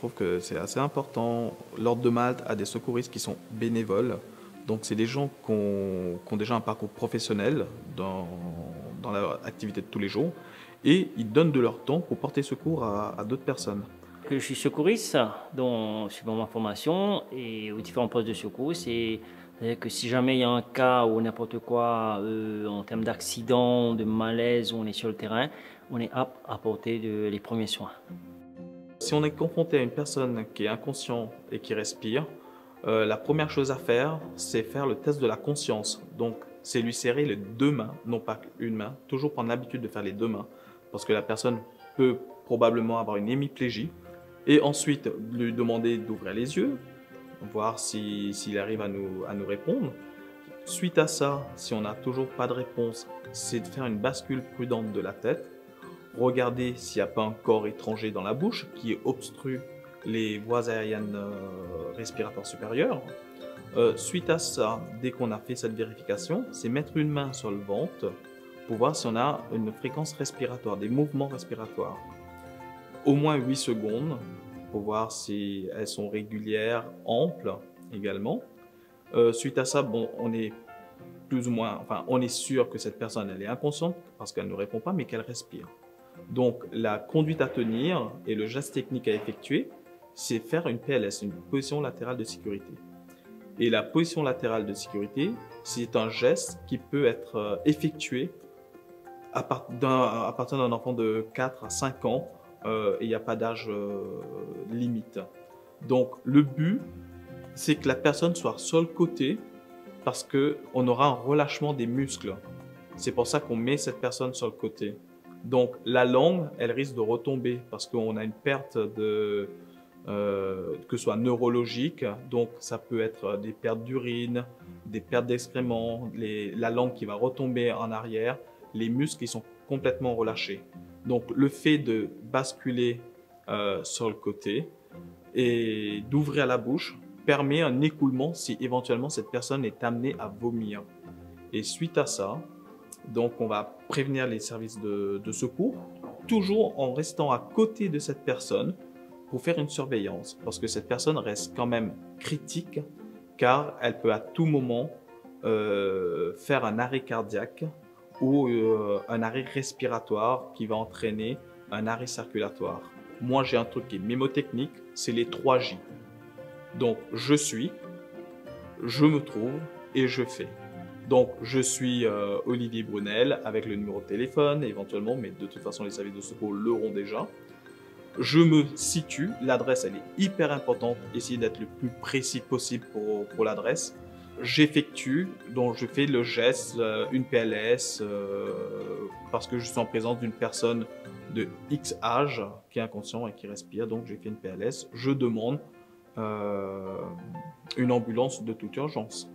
trouve que c'est assez important. L'Ordre de Malte a des secouristes qui sont bénévoles. Donc, c'est des gens qui ont déjà un parcours professionnel dans leur activité de tous les jours et ils donnent de leur temps pour porter secours à d'autres personnes. Que je suis secouriste, donc suivant ma formation et aux différents postes de secours, c'est-à-dire que si jamais il y a un cas ou n'importe quoi en termes d'accident, de malaise, où on est sur le terrain, on est apte à apporter les premiers soins. Si on est confronté à une personne qui est inconsciente et qui respire, la première chose à faire, c'est faire le test de la conscience. Donc, c'est lui serrer les deux mains, non pas une main. Toujours prendre l'habitude de faire les deux mains, parce que la personne peut probablement avoir une hémiplégie. Et ensuite, lui demander d'ouvrir les yeux, voir s'il arrive à nous répondre. Suite à ça, si on n'a toujours pas de réponse, c'est de faire une bascule prudente de la tête. Regarder s'il n'y a pas un corps étranger dans la bouche qui obstrue les voies aériennes respiratoires supérieures. Suite à ça, dès qu'on a fait cette vérification, c'est mettre une main sur le ventre pour voir si on a une fréquence respiratoire, des mouvements respiratoires. Au moins 8 secondes pour voir si elles sont régulières, amples également. Suite à ça, bon, on est plus ou moins, enfin, on est sûr que cette personne elle est inconsciente parce qu'elle ne répond pas, mais qu'elle respire. Donc, la conduite à tenir et le geste technique à effectuer, c'est faire une PLS, une position latérale de sécurité. Et la position latérale de sécurité, c'est un geste qui peut être effectué à partir d'un enfant de 4 à 5 ans et il n'y a pas d'âge limite. Donc, le but, c'est que la personne soit sur le côté parce qu'on aura un relâchement des muscles. C'est pour ça qu'on met cette personne sur le côté. Donc, la langue, elle risque de retomber parce qu'on a une perte que ce soit neurologique, donc ça peut être des pertes d'urine, des pertes d'excréments, la langue qui va retomber en arrière, les muscles qui sont complètement relâchés. Donc, le fait de basculer sur le côté et d'ouvrir la bouche permet un écoulement si éventuellement cette personne est amenée à vomir. Et suite à ça, donc on va prévenir les services de secours, toujours en restant à côté de cette personne pour faire une surveillance, parce que cette personne reste quand même critique, car elle peut à tout moment faire un arrêt cardiaque ou un arrêt respiratoire qui va entraîner un arrêt circulatoire. Moi, j'ai un truc qui est mémotechnique, c'est les 3 J. Donc, je suis, je me trouve et je fais. Donc, je suis Olivier Brunel avec le numéro de téléphone éventuellement, mais de toute façon, les services de secours l'auront déjà. Je me situe, l'adresse, elle est hyper importante, essayez d'être le plus précis possible pour l'adresse. J'effectue, donc je fais le geste, une PLS, parce que je suis en présence d'une personne de X âge qui est inconscient et qui respire, donc j'ai fait une PLS. Je demande une ambulance de toute urgence.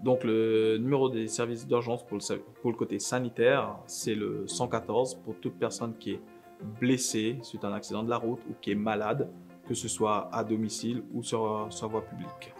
Donc le numéro des services d'urgence pour le côté sanitaire, c'est le 114 pour toute personne qui est blessée suite à un accident de la route ou qui est malade, que ce soit à domicile ou sur voie publique.